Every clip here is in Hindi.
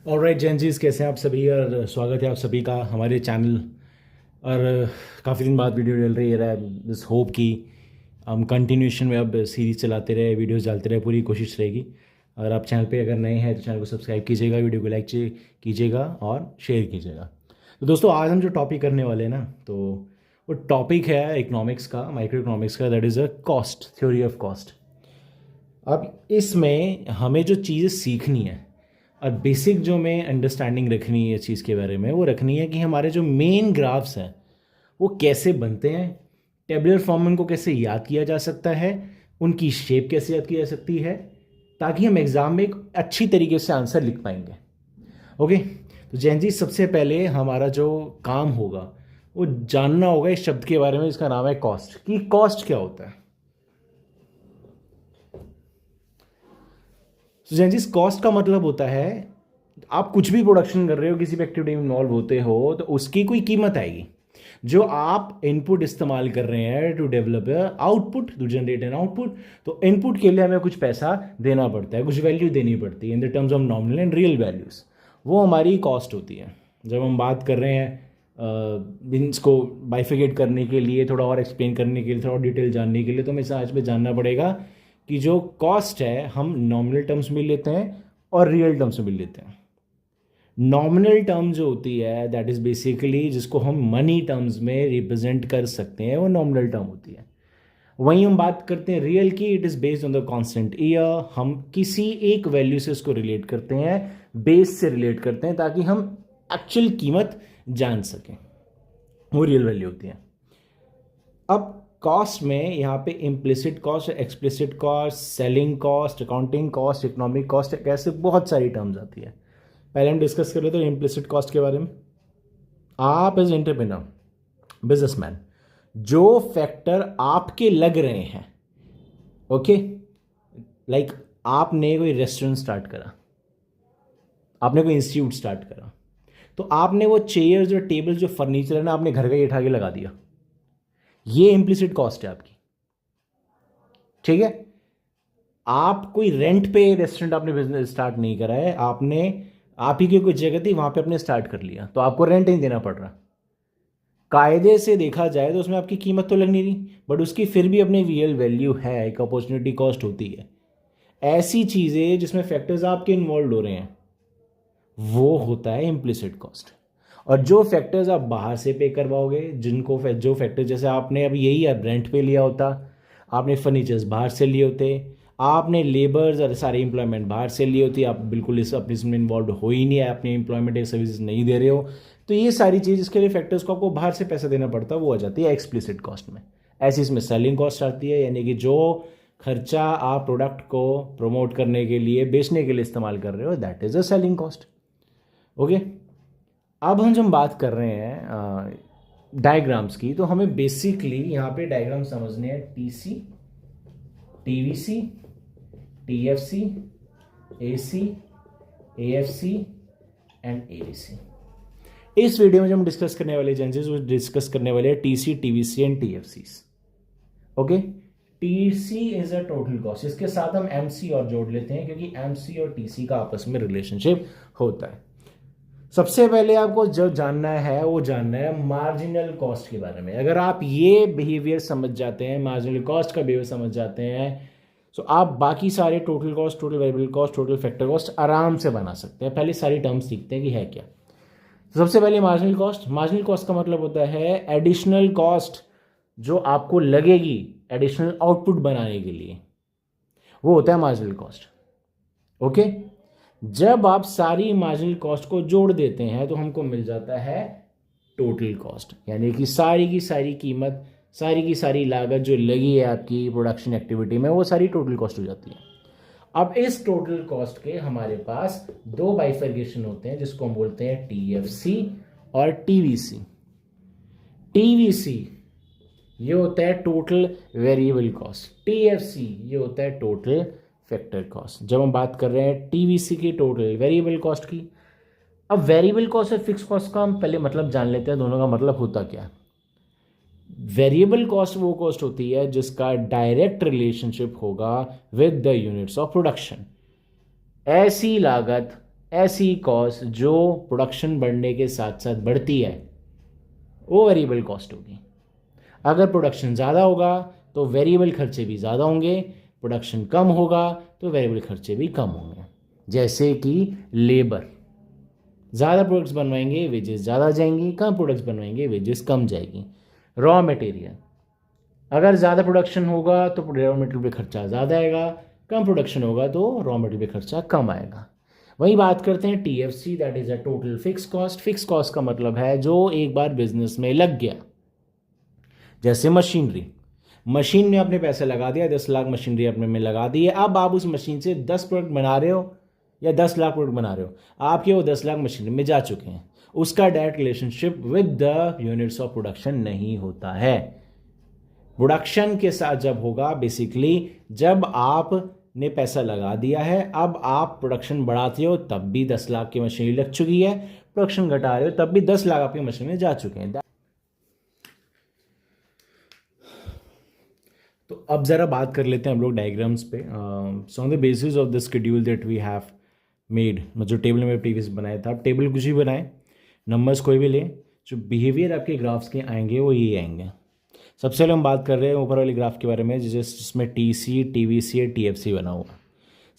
ऑलराइट जेंजीज, कैसे हैं आप सभी? और स्वागत है आप सभी का हमारे चैनल। और काफ़ी दिन बाद वीडियो डल रही है दिस होप कि हम कंटिन्यूशन में अब सीरीज चलाते रहे, वीडियोस डालते रहे, पूरी कोशिश रहेगी। और आप चैनल पे अगर नए हैं तो चैनल को सब्सक्राइब कीजिएगा, वीडियो को लाइक कीजिएगा और शेयर कीजिएगा। तो दोस्तों, आज हम जो टॉपिक करने वाले हैं ना, तो वो टॉपिक है इकोनॉमिक्स का, माइक्रो इकोनॉमिक्स का, that is a cost, theory of cost. अब इसमें हमें जो चीज़ें सीखनी है और बेसिक जो हमें अंडरस्टैंडिंग रखनी है इस चीज़ के बारे में, वो रखनी है कि हमारे जो मेन ग्राफ्स हैं वो कैसे बनते हैं, टेबुलर फॉर्म में उनको कैसे याद किया जा सकता है, उनकी शेप कैसे याद की जा सकती है, ताकि हम एग्ज़ाम में एक अच्छी तरीके से आंसर लिख पाएंगे। ओके, तो जैन जी, सबसे पहले हमारा जो काम होगा वो जानना होगा इस शब्द के बारे में जिसका नाम है कॉस्ट, कि कॉस्ट क्या होता है। तो जैन जी, कॉस्ट का मतलब होता है आप कुछ भी प्रोडक्शन कर रहे हो, किसी भी एक्टिविटी में इन्वॉल्व होते हो, तो उसकी कोई कीमत आएगी जो आप इनपुट इस्तेमाल कर रहे हैं to develop output, to generate an output. तो इनपुट के लिए हमें कुछ पैसा देना पड़ता है, कुछ वैल्यू देनी पड़ती है in the terms of nominal and real values. वो हमारी कॉस्ट होती है। जब हम बात कर रहे हैं इसको बाइफिकेट करने के लिए, थोड़ा और एक्सप्लेन करने के लिए, थोड़ा डिटेल जानने के लिए, तो हमें आज में जानना पड़ेगा कि जो कॉस्ट है हम नॉमिनल टर्म्स में लेते हैं और रियल टर्म्स में भी लेते हैं। नॉमिनल टर्म जो होती है दैट इज़ बेसिकली जिसको हम मनी टर्म्स में रिप्रेजेंट कर सकते हैं, वो नॉमिनल टर्म होती है। वहीं हम बात करते हैं रियल की, it is based on the constant year. हम किसी एक वैल्यू से इसको रिलेट करते हैं, बेस से रिलेट करते हैं, ताकि हम एक्चुअल कीमत जान सकें। वो रियल वैल्यू होती है। अब कॉस्ट में यहाँ पे implicit cost, explicit cost, selling cost, accounting cost, economic cost, ऐसे बहुत सारी टर्म्स आती है। पहले हम डिस्कस कर लेते हैं इम्प्लिसिट कॉस्ट के बारे में। आप एज एंटरप्रेन्योर, बिजनेसमैन, जो फैक्टर आपके लग रहे हैं, ओके, लाइक आपने कोई रेस्टोरेंट स्टार्ट करा, आपने कोई इंस्टीट्यूट स्टार्ट करा, तो आपने वो चेयर, जो टेबल, जो फर्नीचर है ना, आपने घर का ही उठा के लगा दिया। ये इम्प्लिसिट कॉस्ट है आपकी। ठीक है, आप कोई रेंट पे रेस्टोरेंट, आपने बिजनेस स्टार्ट नहीं करा है, आपने आप ही की कोई जगह थी वहां पे आपने स्टार्ट कर लिया, तो आपको रेंट नहीं देना पड़ रहा। कायदे से देखा जाए तो उसमें आपकी कीमत तो लग नहीं रही, बट उसकी फिर भी अपनी रियल वैल्यू है, एक अपॉर्चुनिटी कॉस्ट होती है। ऐसी चीज़ें जिसमें फैक्टर्स आपके इन्वॉल्व हो रहे हैं वो होता है इम्प्लिसिट कॉस्ट। और जो फैक्टर्स आप बाहर से पे करवाओगे, जो फैक्टर, जैसे आपने अब यही अब रेंट पे लिया होता, आपने फर्नीचर्स बाहर से लिए होते, आपने लेबर्स और सारे एम्प्लॉयमेंट बाहर से लिए होती, आप बिल्कुल इस अपने इसमें इन्वॉल्व हो ही नहीं है, अपने एम्प्लॉयमेंट या सर्विसेज नहीं दे रहे हो, तो ये सारी चीज़, इसके लिए फैक्टर्स को आपको बाहर से पैसा देना पड़ता है, वो आ जाती है एक्सप्लिसिट कॉस्ट में। ऐसी इसमें सेलिंग कॉस्ट आती है, यानी कि जो खर्चा आप प्रोडक्ट को प्रमोट करने के लिए, बेचने के लिए इस्तेमाल कर रहे हो, that is a selling cost. Okay, अब हम जब बात कर रहे हैं डायग्राम्स की, तो हमें बेसिकली यहाँ पे डायग्राम समझने हैं TC, TVC, TFC, AC, AFC and ADC. इस वीडियो में जो हम डिस्कस करने वाले एजेंसीज, वो डिस्कस करने वाले हैं TC, TVC and TFC. Okay, TC is a total cost, इसके साथ हम एमसी और जोड़ लेते हैं क्योंकि एमसी और टीसी का आपस में रिलेशनशिप होता है। सबसे पहले आपको जो जानना है वो जानना है मार्जिनल कॉस्ट के बारे में। अगर आप ये बिहेवियर समझ जाते हैं, मार्जिनल कॉस्ट का बिहेवियर समझ जाते हैं, तो आप बाकी सारे total cost, total variable cost, total factor cost आराम से बना सकते हैं। पहले सारी टर्म्स सीखते हैं कि है क्या। तो सबसे पहले मार्जिनल कॉस्ट। मार्जिनल कॉस्ट का मतलब होता है एडिशनल कॉस्ट जो आपको लगेगी एडिशनल आउटपुट बनाने के लिए, वो होता है मार्जिनल कॉस्ट। ओके, जब आप सारी मार्जिनल कॉस्ट को जोड़ देते हैं तो हमको मिल जाता है टोटल कॉस्ट, यानी कि सारी की सारी कीमत, सारी की सारी लागत जो लगी है आपकी प्रोडक्शन एक्टिविटी में, वो सारी टोटल कॉस्ट हो जाती है। अब इस टोटल कॉस्ट के हमारे पास दो बाइफर्केशन होते हैं जिसको हम बोलते हैं टीएफसी और टीवीसी। टीवीसी ये होता है टोटल वेरिएबल कॉस्ट, टीएफसी ये होता है टोटल फैक्टर कॉस्ट। जब हम बात कर रहे हैं टीवीसी की, टोटल वेरिएबल कॉस्ट की। अब वेरिएबल कॉस्ट और फिक्स कॉस्ट का हम पहले मतलब जान लेते हैं, दोनों का मतलब होता क्या है। वेरिएबल कॉस्ट वो कॉस्ट होती है जिसका डायरेक्ट रिलेशनशिप होगा with the units of production. ऐसी लागत, ऐसी कॉस्ट जो प्रोडक्शन बढ़ने के साथ साथ बढ़ती है वो वेरिएबल कॉस्ट होगी। अगर प्रोडक्शन ज़्यादा होगा तो वेरिएबल खर्चे भी ज़्यादा होंगे, प्रोडक्शन कम होगा तो वेरिएबल खर्चे भी कम होंगे। जैसे कि लेबर, ज़्यादा प्रोडक्ट्स बनवाएंगे वेजेस ज़्यादा जाएंगी, कम प्रोडक्ट्स बनवाएंगे वेजेस कम जाएगी। रॉ मटेरियल, अगर ज़्यादा प्रोडक्शन होगा तो रॉ मटेरियल पे खर्चा ज़्यादा आएगा, कम प्रोडक्शन होगा तो रॉ मटेरियल पे खर्चा कम आएगा। वही बात करते हैं TFC, that is a total fix cost. Fix cost का मतलब है जो एक बार बिजनेस में लग गया। जैसे मशीनरी, मशीन में आपने पैसा लगा दिया, 10 लाख मशीनरी आपने में लगा दी है। अब आप उस मशीन से 10 प्रोडक्ट बना रहे हो या 10 लाख प्रोडक्ट बना रहे हो, आपके वो 10 लाख मशीनरी में जा चुके हैं। उसका direct relationship with the units of production नहीं होता है। प्रोडक्शन के साथ जब होगा, बेसिकली जब आपने पैसा लगा दिया है, अब आप प्रोडक्शन बढ़ाते हो तब भी 10 लाख की मशीनरी लग चुकी है, प्रोडक्शन घटा रहे हो तब भी 10 लाख आपकी मशीनरी जा चुके हैं। तो अब ज़रा बात कर लेते हैं हम लोग डायग्राम्स पे। So on the basis of the schedule that we have made, जो टेबल में प्रीवियस बनाया था, आप टेबल कुछ भी बनाए, नंबर्स कोई भी ले, जो बिहेवियर आपके ग्राफ्स के आएंगे वो ये आएंगे। सबसे पहले हम बात कर रहे हैं ऊपर वाले ग्राफ के बारे में जिसमें टीसी, टीवीसी और टीएफसी बना हुआ।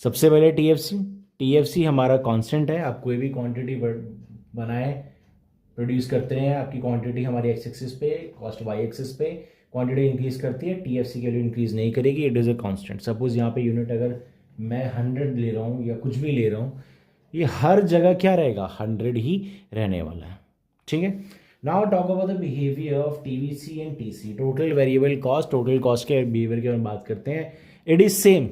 सबसे पहले टीएफसी, टीएफसी हमारा कांस्टेंट है। आप कोई भी क्वांटिटी बनाए, प्रोड्यूस करते हैं, आपकी क्वांटिटी हमारी एक्स एक्सिस पे, कॉस्ट वाई एक्सिस पे, क्वांटिटी इंक्रीज करती है, टीएफसी की वैल्यू इंक्रीज नहीं करेगी, it is a constant. Suppose यहाँ पे यूनिट अगर मैं 100 ले रहा हूँ या कुछ भी ले रहा हूँ, ये हर जगह क्या रहेगा, 100 ही रहने वाला है। ठीक है, now talk about the behaviour of TVC and TC, total variable cost. Total cost के बिहेवियर की हम बात करते हैं, इट इज सेम।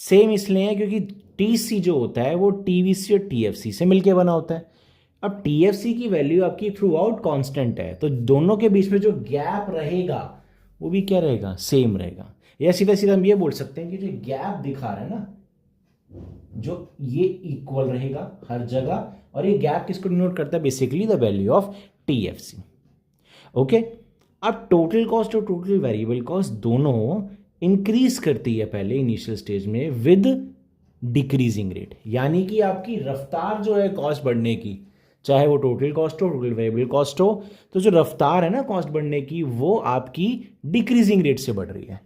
सेम इसलिए है क्योंकि टीसी जो होता है वो टीवीसी और टीएफसी से मिलके बना होता है। अब टीएफसी की वैल्यू आपकी थ्रू आउट कॉन्स्टेंट है, तो दोनों के बीच में जो गैप रहेगा वो भी क्या रहेगा, सेम रहेगा। या सीधा सीधा हम ये बोल सकते हैं कि जो गैप दिखा रहा है ना, जो ये इक्वल रहेगा हर जगह, और ये गैप किसको डिनोट करता है, basically the value of TFC. Okay, अब टोटल कॉस्ट और टोटल वेरिएबल कॉस्ट दोनों इंक्रीज करती है पहले इनिशियल स्टेज में विद डिक्रीजिंग रेट, यानी कि आपकी रफ्तार जो है कॉस्ट बढ़ने की, चाहे वो टोटल कॉस्ट हो, टोटल वेरिएबल कॉस्ट हो, तो जो रफ्तार है ना कॉस्ट बढ़ने की, वो आपकी डिक्रीजिंग रेट से बढ़ रही है।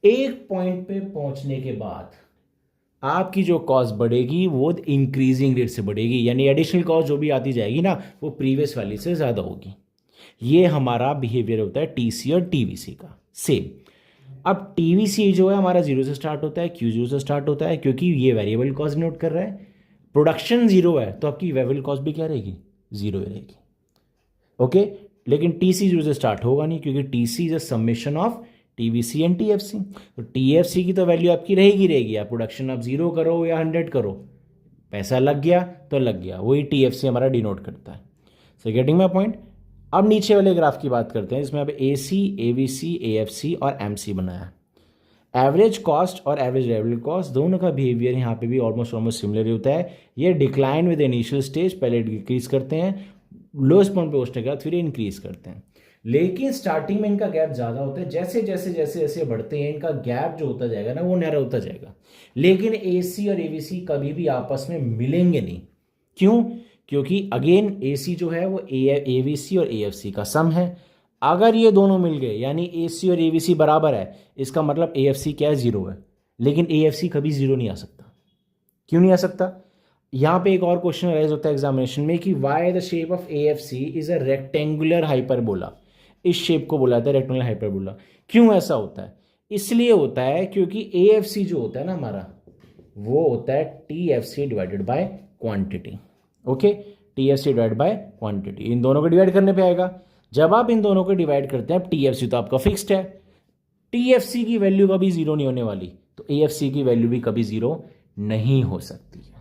एक पॉइंट पे पहुंचने के बाद आपकी जो कॉस्ट बढ़ेगी वो इंक्रीजिंग रेट से बढ़ेगी, यानी एडिशनल कॉस्ट जो भी आती जाएगी ना, वो प्रीवियस वाली से ज़्यादा होगी। ये हमारा बिहेवियर होता है टीसी और टीवीसी का, सेम। अब टीवीसी जो है हमारा 0 से स्टार्ट होता है, क्यों 0 से स्टार्ट होता है, क्योंकि ये वेरिएबल कॉस्ट नोट कर रहा है। प्रोडक्शन 0 है तो आपकी वेरिएबल कॉस्ट भी क्या रहेगी, 0 रहेगी। ओके, लेकिन टीसी 0 से स्टार्ट होगा नहीं, क्योंकि TC is a summation of TVC and TFC. तो टीएफसी की तो वैल्यू आपकी रहेगी, आप प्रोडक्शन आप 0 करो या 100 करो, पैसा लग गया तो लग गया, वही टीएफसी हमारा डिनोट करता है। So getting my point. अब नीचे वाले ग्राफ की बात करते हैं, जिसमें अब एसी, एवीसी, एएफसी और एमसी बनाया। एवरेज कॉस्ट और एवरेज वेरिएबल कॉस्ट दोनों का बिहेवियर यहाँ पे भी ऑलमोस्ट सिमिलर होता है। ये डिक्लाइन विद इनिशियल स्टेज, पहले डिक्रीज करते हैं, लोएस्ट पॉइंट पे पहुंचने के बाद फिर इंक्रीज करते हैं। लेकिन स्टार्टिंग में इनका गैप ज़्यादा होता है, जैसे जैसे जैसे जैसे बढ़ते हैं इनका गैप जो होता जाएगा ना वो नैरो होता जाएगा। लेकिन एसी और एवीसी कभी भी आपस में मिलेंगे नहीं। क्यों? क्योंकि अगेन एसी जो है वो एवीसी और एएफसी का सम है। अगर ये दोनों मिल गए यानी एसी और एवीसी बराबर है, इसका मतलब एएफसी क्या है, 0 है। लेकिन एएफसी कभी 0 नहीं आ सकता। क्यों नहीं आ सकता? यहाँ पे एक और क्वेश्चन राइज होता है एग्जामिनेशन में कि why the shape of AFC is a rectangular hyperbola. इस शेप को बोला जाता है रेक्टेंगुलर हाइपरबोला। क्यों ऐसा होता है? इसलिए होता है क्योंकि एएफसी जो होता है ना हमारा, वो होता है TFC divided by quantity. Okay, TFC divide by quantity, इन दोनों को डिवाइड करने पे आएगा। जब आप इन दोनों को डिवाइड करते हैं, टीएफसी तो आपका फिक्स्ड है, टीएफसी की वैल्यू कभी 0 नहीं होने वाली, तो एएफसी की वैल्यू भी कभी 0 नहीं हो सकती है,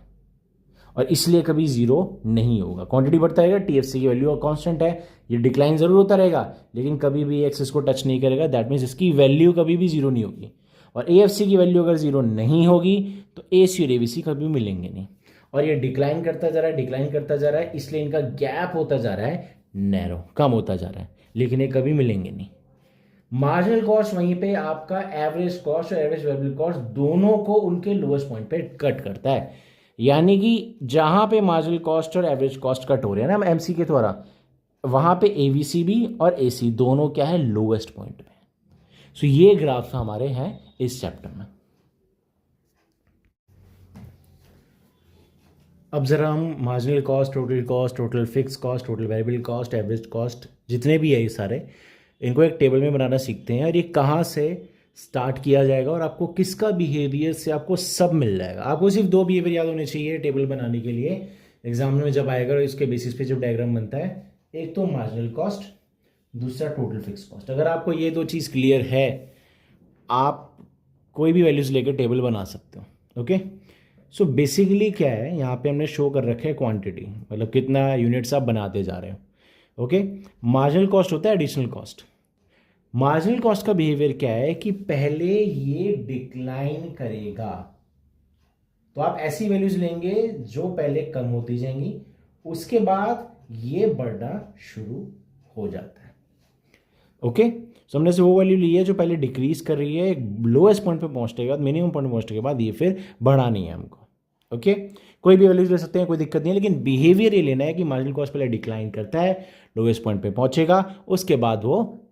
और इसलिए कभी 0 नहीं होगा। क्वांटिटी बढ़ता रहेगा, टीएफसी की वैल्यू कांस्टेंट है, ये डिक्लाइन जरूर होता रहेगा लेकिन कभी भी एक्सिस को टच नहीं करेगा। दैट मीन्स इसकी वैल्यू कभी भी 0 नहीं होगी। और एएफसी की वैल्यू अगर 0 नहीं होगी तो एसी और एवीसी कभी मिलेंगे नहीं, और ये डिक्लाइन करता जा रहा है, डिक्लाइन करता जा रहा है, इसलिए इनका गैप होता जा रहा है नैरो, कम होता जा रहा है, लेकिन ये कभी मिलेंगे नहीं। मार्जिनल कॉस्ट वहीं पे आपका एवरेज कॉस्ट और एवरेज वेरिएबल कॉस्ट दोनों को उनके लोएस्ट पॉइंट पे कट करता है। यानी कि जहां पे मार्जिनल कॉस्ट और एवरेज कॉस्ट कट हो रहे हैं ना हम एमसी के द्वारा, वहां पे एवीसी भी और एसी दोनों क्या है, लोएस्ट पॉइंट पे। सो ये ग्राफ हमारे हैं इस चैप्टर में। अब ज़रा हम marginal cost, total fix cost, total variable cost, average cost, जितने भी है ये सारे, इनको एक टेबल में बनाना सीखते हैं। और ये कहाँ से स्टार्ट किया जाएगा और आपको किसका बिहेवियर से आपको सब मिल जाएगा। आपको सिर्फ दो बिहेवियर याद होने चाहिए टेबल बनाने के लिए, एग्जाम में जब आएगा और इसके बेसिस पे जब डायग्राम बनता है, एक तो मार्जिनल कॉस्ट, दूसरा टोटल फिक्स कॉस्ट। अगर आपको ये दो चीज़ क्लियर है, आप कोई भी वैल्यूज़ लेकर टेबल बना सकते हो। ओके, सो बेसिकली क्या है, यहाँ पे हमने शो कर रखा है क्वांटिटी, मतलब कितना यूनिट्स आप बनाते जा रहे हो। ओके, मार्जिनल कॉस्ट होता है एडिशनल कॉस्ट। मार्जिनल कॉस्ट का बिहेवियर क्या है कि पहले ये डिक्लाइन करेगा, तो आप ऐसी वैल्यूज लेंगे जो पहले कम होती जाएंगी, उसके बाद ये बढ़ना शुरू हो जाता है। ओके, सो हमने से वो वैल्यू ली है जो पहले डिक्रीज कर रही है, एक लोएस्ट पॉइंट पे पहुंचने के बाद, मिनिमम पॉइंट पहुंचने के बाद ये फिर बढ़ानी है हमको। ओके, कोई भी वैल्यूज ले सकते हैं, कोई दिक्कत नहीं है, लेकिन बिहेवियर ये लेना है कि मार्जिनल कॉस्ट पहले डिक्लाइन करता है, लोएस्ट पॉइंट पे पहुंचेगा, उसके बाद वो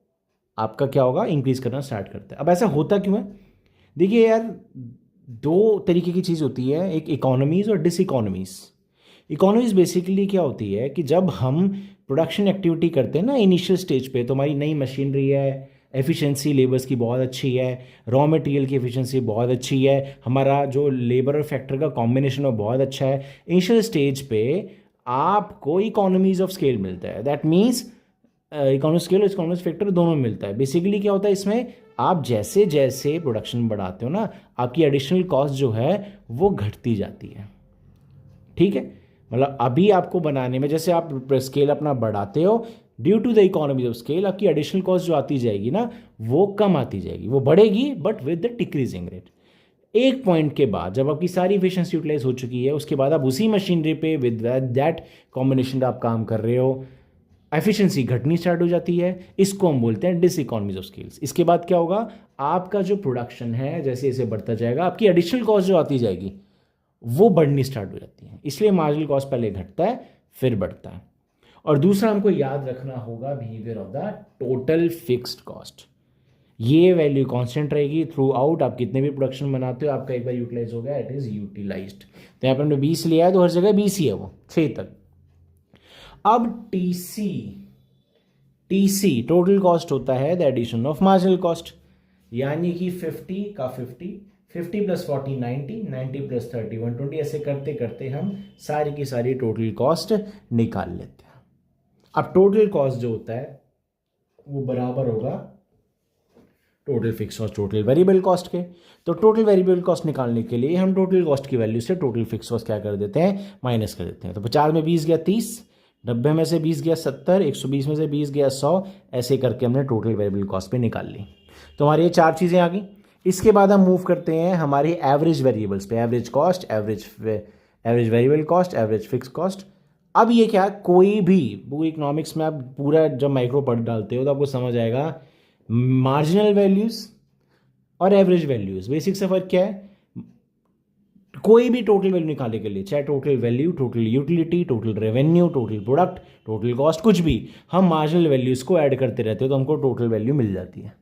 आपका क्या होगा, इंक्रीज करना स्टार्ट करता है। अब ऐसा होता क्यों है? देखिए यार, दो तरीके की चीज़ होती है, एक इकोनॉमीज और डिस इकोनॉमीज। इकोनॉमीज बेसिकली क्या होती है कि जब हम प्रोडक्शन एक्टिविटी करते हैं ना इनिशियल स्टेज पे, तो हमारी नई मशीनरी है, एफिशिएंसी लेबर्स की बहुत अच्छी है, रॉ मटेरियल की एफिशिएंसी बहुत अच्छी है, हमारा जो लेबर और फैक्टर का कॉम्बिनेशन है बहुत अच्छा है। इनिशियल स्टेज पे आपको इकोनॉमीज ऑफ स्केल मिलता है, दैट मीन्स इकोनॉमिक स्केल और इकोनॉमिक फैक्टर दोनों मिलता है। बेसिकली क्या होता है इसमें, आप जैसे जैसे प्रोडक्शन बढ़ाते हो ना, आपकी एडिशनल कॉस्ट जो है वो घटती जाती है। ठीक है, मतलब अभी आपको बनाने में जैसे आप स्केल अपना बढ़ाते हो, due to the economy of scale आपकी एडिशनल कॉस्ट जो आती जाएगी ना, वो कम आती जाएगी, वो बढ़ेगी but with the decreasing rate. एक पॉइंट के बाद जब आपकी सारी एफिशिएंसी यूटिलाइज हो चुकी है, उसके बाद आप उसी मशीनरी पे विद दैट कॉम्बिनेशन आप काम कर रहे हो, एफिशिएंसी घटनी स्टार्ट हो जाती है। इसको हम बोलते हैं डिस इकोनॉमीज ऑफ स्केल्स। इसके बाद क्या होगा, आपका जो प्रोडक्शन है जैसे जैसे बढ़ता जाएगा, आपकी एडिशनल कॉस्ट जो आती जाएगी वो बढ़नी स्टार्ट हो जाती है। इसलिए मार्जिनल कॉस्ट पहले घटता है फिर बढ़ता है। और दूसरा हमको याद रखना होगा behaviour of the total fixed cost. ये वैल्यू कांस्टेंट रहेगी थ्रू आउट, आप कितने भी प्रोडक्शन बनाते हो, आपका एक बार यूटिलाइज हो गया, इट इज यूटिलाइज्ड। तो यहाँ पर हमने 20 लिया है तो हर जगह 20 ही है, वो 6 तक। अब टीसी, टीसी टोटल कॉस्ट होता है the addition of marginal cost, यानी कि 50 का 50, 50 प्लस 40 90, 90 प्लस 30 120, ऐसे करते करते हम सारी की सारी टोटल कॉस्ट निकाल लेते हैं। अब टोटल कॉस्ट जो होता है वो बराबर होगा total fix cost total variable cost के। तो टोटल वेरिएबल कॉस्ट निकालने के लिए हम टोटल कॉस्ट की वैल्यू से टोटल फिक्स कॉस्ट क्या कर देते हैं, माइनस कर देते हैं। तो 50 में 20 गया 30, 90 में से 20 गया 70, 120 में से 20 गया 100, ऐसे करके हमने टोटल वेरिएबल कॉस्ट पे निकाल ली। तो हमारी ये 4 चीज़ें आ गई। इसके बाद हम मूव करते हैं हमारी एवरेज वेरिएबल्स पे, average cost, average variable cost, average fix cost. अब ये क्या, कोई भी पूरी इकोनॉमिक्स में आप पूरा जब माइक्रो पढ़ डालते हो तो आपको समझ आएगा मार्जिनल वैल्यूज और एवरेज वैल्यूज बेसिक से फर्क क्या है। कोई भी टोटल वैल्यू निकालने के लिए, चाहे total value, total utility, total revenue, total product, total cost, कुछ भी, हम मार्जिनल वैल्यूज को ऐड करते रहते हो तो हमको टोटल वैल्यू मिल जाती है।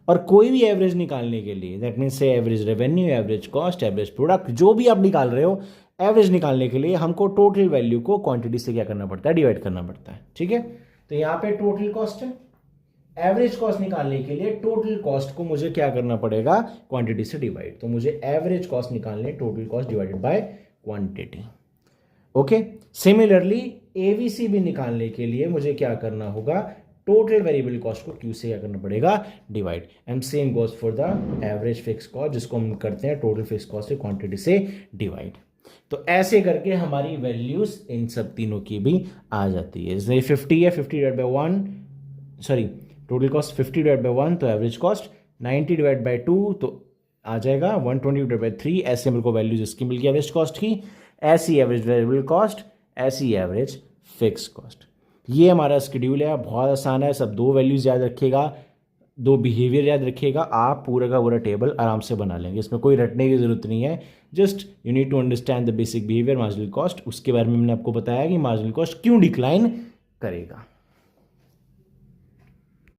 और कोई भी एवरेज निकालने के लिए, दैट मीन्स से average revenue, average cost, average product, जो भी आप निकाल रहे हो, एवरेज निकालने के लिए हमको टोटल वैल्यू को क्वांटिटी से क्या करना पड़ता है, डिवाइड करना पड़ता है। ठीक है, तो यहाँ पे टोटल कॉस्ट है, एवरेज कॉस्ट निकालने के लिए टोटल कॉस्ट को मुझे क्या करना पड़ेगा, क्वांटिटी से डिवाइड। तो मुझे एवरेज कॉस्ट निकालने, total cost divided by quantity. Okay, similarly AVC भी निकालने के लिए मुझे क्या करना होगा, टोटल वेरिएबल कॉस्ट को क्यू से क्या करना पड़ेगा, divide. And same goes for the average fix cost, जिसको हम करते हैं टोटल फिक्स कॉस्ट से क्वांटिटी से डिवाइड। तो ऐसे करके हमारी वैल्यूज इन सब तीनों की भी आ जाती है। जैसे 50 है, 50 divide by 1, sorry total cost 50 divide by 1 तो एवरेज कॉस्ट, 90 डिवाइड बाय 2 तो आ जाएगा 120 डिवाइड बाय 3। ऐसे मेरे को वैल्यूज इसकी मिल गई एवरेज कॉस्ट की, ऐसी एवरेज वेरिएबल कॉस्ट, ऐसी एवरेज फिक्स कॉस्ट। ये हमारा शेड्यूल है, बहुत आसान है, सब 2 वैल्यूज याद रखिएगा, दो बिहेवियर याद रखिएगा, आप पूरा का पूरा टेबल आराम से बना लेंगे, इसमें कोई रटने की ज़रूरत नहीं है। Just you need to understand the basic behaviour marginal cost. उसके बारे में मैंने आपको बताया कि मार्जिनल कॉस्ट क्यों डिक्लाइन करेगा।